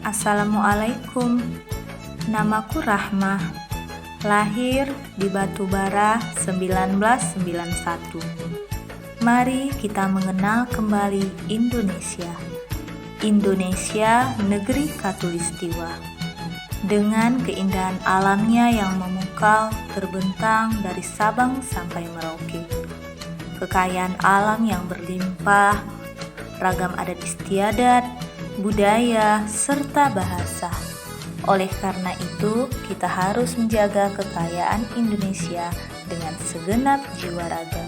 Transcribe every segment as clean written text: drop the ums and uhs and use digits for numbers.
Assalamualaikum, namaku Rahmah, lahir di Batubara 1991. Mari kita mengenal kembali Indonesia. Indonesia, negeri khatulistiwa. Dengan keindahan alamnya yang memukau terbentang dari Sabang sampai Merauke. Kekayaan alam yang berlimpah, ragam adat istiadat, budaya, serta bahasa. Oleh karena itu, kita harus menjaga kekayaan Indonesia dengan segenap jiwa raga.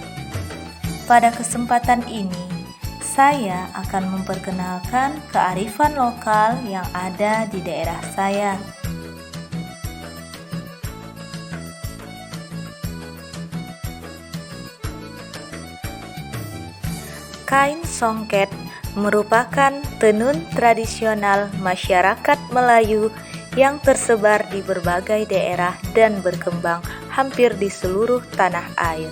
Pada kesempatan ini, saya akan memperkenalkan kearifan lokal yang ada di daerah saya. Kain songket merupakan tenun tradisional masyarakat Melayu yang tersebar di berbagai daerah dan berkembang hampir di seluruh tanah air.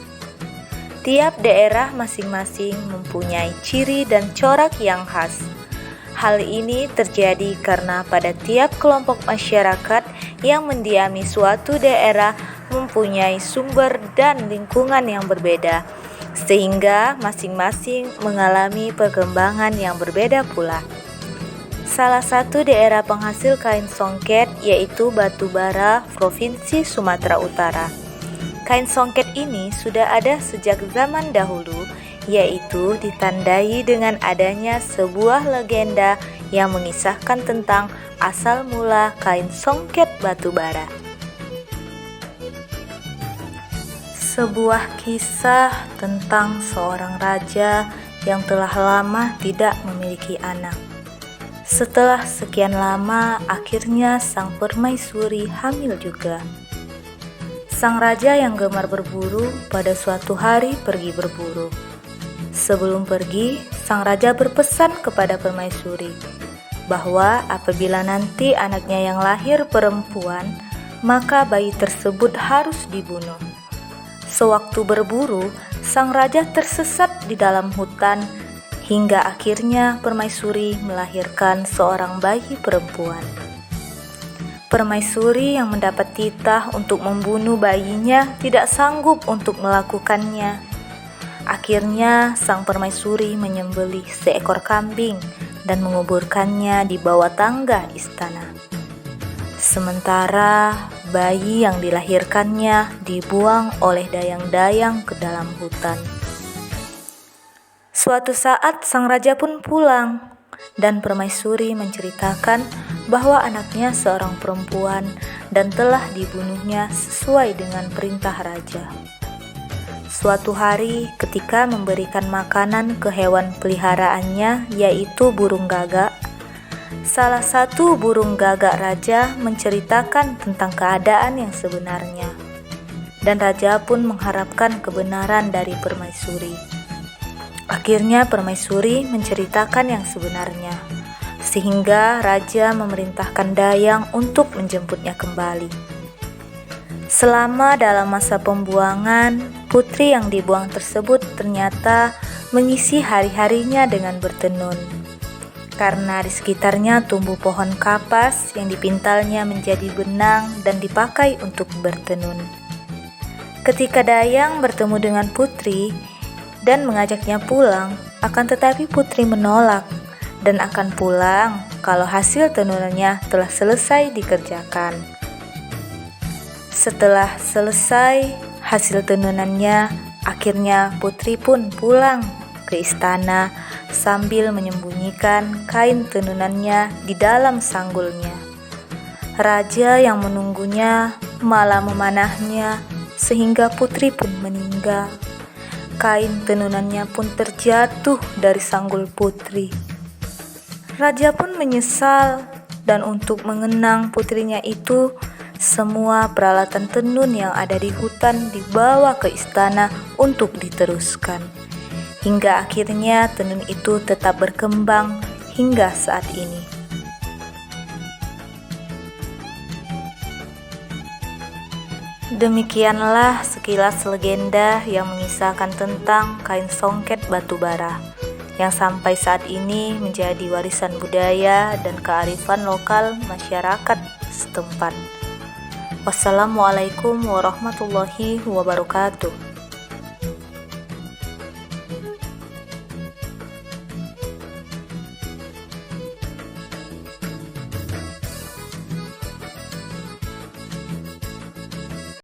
Tiap daerah masing-masing mempunyai ciri dan corak yang khas. Hal ini terjadi karena pada tiap kelompok masyarakat yang mendiami suatu daerah mempunyai sumber dan lingkungan yang berbeda, sehingga masing-masing mengalami perkembangan yang berbeda pula. Salah satu daerah penghasil kain songket yaitu Batubara, Provinsi Sumatera Utara. Kain songket ini sudah ada sejak zaman dahulu, yaitu ditandai dengan adanya sebuah legenda yang mengisahkan tentang asal mula kain songket Batubara. Sebuah kisah tentang seorang raja yang telah lama tidak memiliki anak. Setelah sekian lama, akhirnya sang permaisuri hamil juga. Sang raja yang gemar berburu pada suatu hari pergi berburu. Sebelum pergi, sang raja berpesan kepada permaisuri bahwa apabila nanti anaknya yang lahir perempuan, maka bayi tersebut harus dibunuh. Sewaktu berburu, sang raja tersesat di dalam hutan hingga akhirnya permaisuri melahirkan seorang bayi perempuan. Permaisuri yang mendapat titah untuk membunuh bayinya tidak sanggup untuk melakukannya. Akhirnya sang permaisuri menyembelih seekor kambing dan menguburkannya di bawah tangga istana. Sementara bayi yang dilahirkannya dibuang oleh dayang-dayang ke dalam hutan. Suatu saat sang raja pun pulang dan permaisuri menceritakan bahwa anaknya seorang perempuan dan telah dibunuhnya sesuai dengan perintah raja. Suatu hari ketika memberikan makanan ke hewan peliharaannya yaitu burung gagak, salah satu burung gagak raja menceritakan tentang keadaan yang sebenarnya, dan raja pun mengharapkan kebenaran dari permaisuri. Akhirnya permaisuri menceritakan yang sebenarnya, sehingga raja memerintahkan dayang untuk menjemputnya kembali. Selama dalam masa pembuangan, putri yang dibuang tersebut ternyata mengisi hari-harinya dengan bertenun. Karena di sekitarnya tumbuh pohon kapas yang dipintalnya menjadi benang dan dipakai untuk bertenun. Ketika dayang bertemu dengan putri dan mengajaknya pulang, akan tetapi putri menolak dan akan pulang kalau hasil tenunannya telah selesai dikerjakan. Setelah selesai hasil tenunannya, akhirnya putri pun pulang ke istana sambil menyembunyikan kain tenunannya di dalam sanggulnya. Raja yang menunggunya malah memanahnya sehingga putri pun meninggal. Kain tenunannya pun terjatuh dari sanggul putri. Raja pun menyesal dan untuk mengenang putrinya itu, semua peralatan tenun yang ada di hutan dibawa ke istana untuk diteruskan. Hingga akhirnya tenun itu tetap berkembang hingga saat ini. Demikianlah sekilas legenda yang mengisahkan tentang kain songket Batubara yang sampai saat ini menjadi warisan budaya dan kearifan lokal masyarakat setempat. Wassalamualaikum warahmatullahi wabarakatuh.